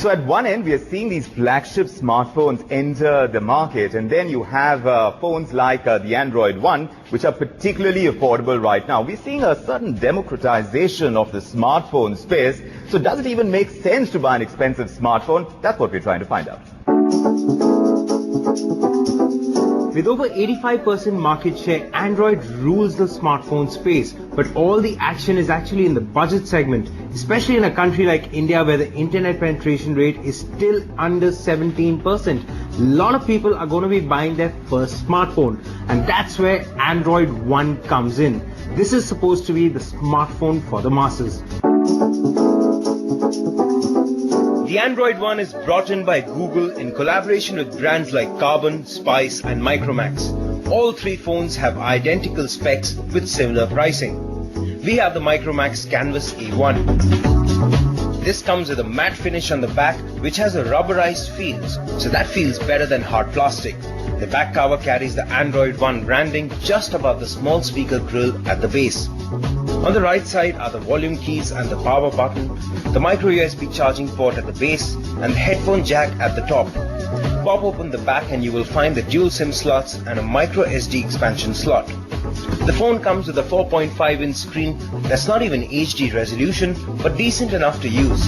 So at one end, we are seeing these flagship smartphones enter the market, and then you have phones like the Android One, which are particularly affordable right now. We're seeing a certain democratization of the smartphone space. So does it even make sense to buy an expensive smartphone? That's what we're trying to find out. With over 85% market share, Android rules the smartphone space. But all the action is actually in the budget segment, especially in a country like India where the internet penetration rate is still under 17%. A lot of people are going to be buying their first smartphone, and that's where Android One comes in. This is supposed to be the smartphone for the masses. The Android One is brought in by Google in collaboration with brands like Carbon, Spice and Micromax. All three phones have identical specs with similar pricing. We have the Micromax Canvas A1. This comes with a matte finish on the back which has a rubberized feel, so that feels better than hard plastic. The back cover carries the Android One branding just above the small speaker grill at the base. On the right side are the volume keys and the power button, the micro USB charging port at the base and the headphone jack at the top. Pop open the back and you will find the dual SIM slots and a micro SD expansion slot. The phone comes with a 4.5-inch screen that's not even HD resolution but decent enough to use.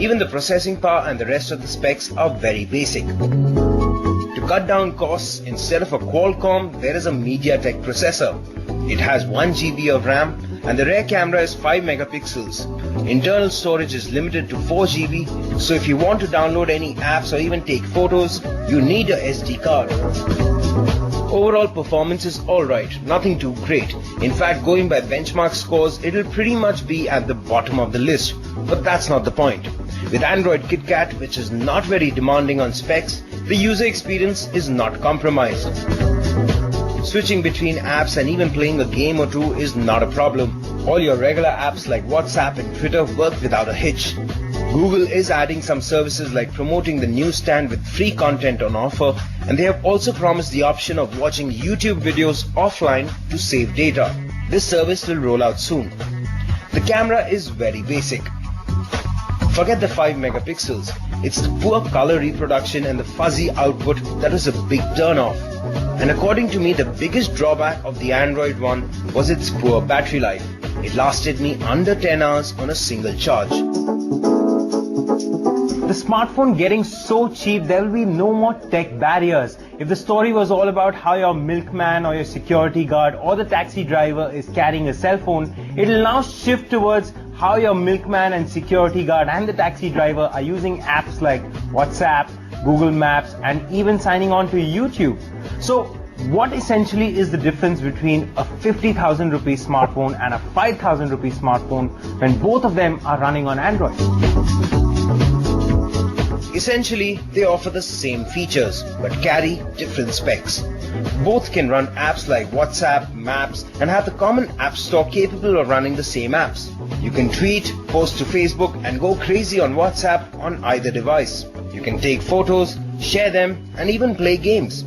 Even the processing power and the rest of the specs are very basic. To cut down costs, instead of a Qualcomm, there is a MediaTek processor. It has 1 GB of RAM and the rear camera is 5 megapixels. Internal storage is limited to 4 GB, so if you want to download any apps or even take photos, you need a SD card. Overall performance is alright, nothing too great. In fact, going by benchmark scores, it'll pretty much be at the bottom of the list. But that's not the point. With Android KitKat, which is not very demanding on specs, the user experience is not compromised. Switching between apps and even playing a game or two is not a problem. All your regular apps like WhatsApp and Twitter work without a hitch. Google is adding some services like promoting the newsstand with free content on offer, and they have also promised the option of watching YouTube videos offline to save data. This service will roll out soon. The camera is very basic. Forget the 5 megapixels. It's the poor color reproduction and the fuzzy output that was a big turn-off. And according to me, the biggest drawback of the Android One was its poor battery life. It lasted me under 10 hours on a single charge. The smartphone getting so cheap, there will be no more tech barriers. If the story was all about how your milkman or your security guard or the taxi driver is carrying a cell phone, it will now shift towards how your milkman and security guard and the taxi driver are using apps like WhatsApp, Google Maps and even signing on to YouTube. So what essentially is the difference between a 50,000 rupee smartphone and a 5,000 rupee smartphone when both of them are running on Android? Essentially, they offer the same features but carry different specs. Both can run apps like WhatsApp, Maps and have the common app store capable of running the same apps. You can tweet, post to Facebook and go crazy on WhatsApp on either device. You can take photos, share them and even play games.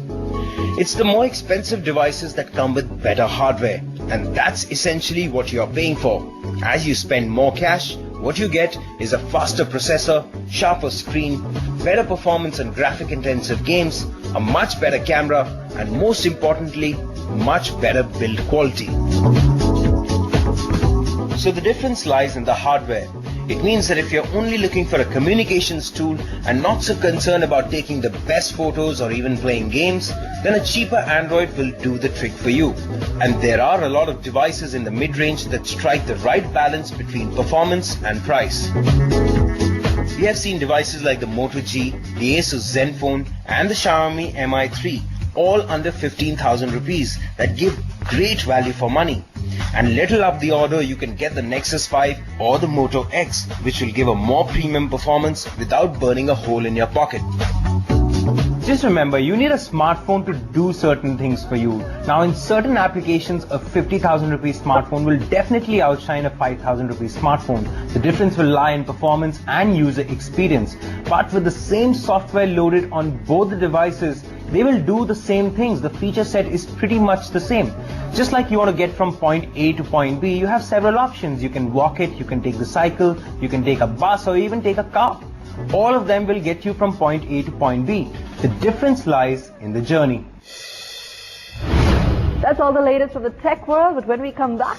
It's the more expensive devices that come with better hardware, and that's essentially what you are paying for. As you spend more cash, what you get is a faster processor, sharper screen, better performance on graphic-intensive games, a much better camera, and most importantly, much better build quality. So the difference lies in the hardware. It means that if you're only looking for a communications tool and not so concerned about taking the best photos or even playing games, then a cheaper Android will do the trick for you. And there are a lot of devices in the mid-range that strike the right balance between performance and price. We have seen devices like the Moto G, the Asus Zenfone and the Xiaomi Mi 3, all under 15,000 rupees that give great value for money. And little up the order, you can get the Nexus 5 or the Moto X, which will give a more premium performance without burning a hole in your pocket. Just remember, you need a smartphone to do certain things for you. Now, in certain applications, a 50,000 rupee smartphone will definitely outshine a 5,000 rupee smartphone. The difference will lie in performance and user experience. But with the same software loaded on both the devices, they will do the same things. The feature set is pretty much the same. Just like you want to get from point A to point B, you have several options. You can walk it, you can take the cycle, you can take a bus or even take a car. All of them will get you from point A to point B. The difference lies in the journey. That's all the latest from the tech world, but when we come back,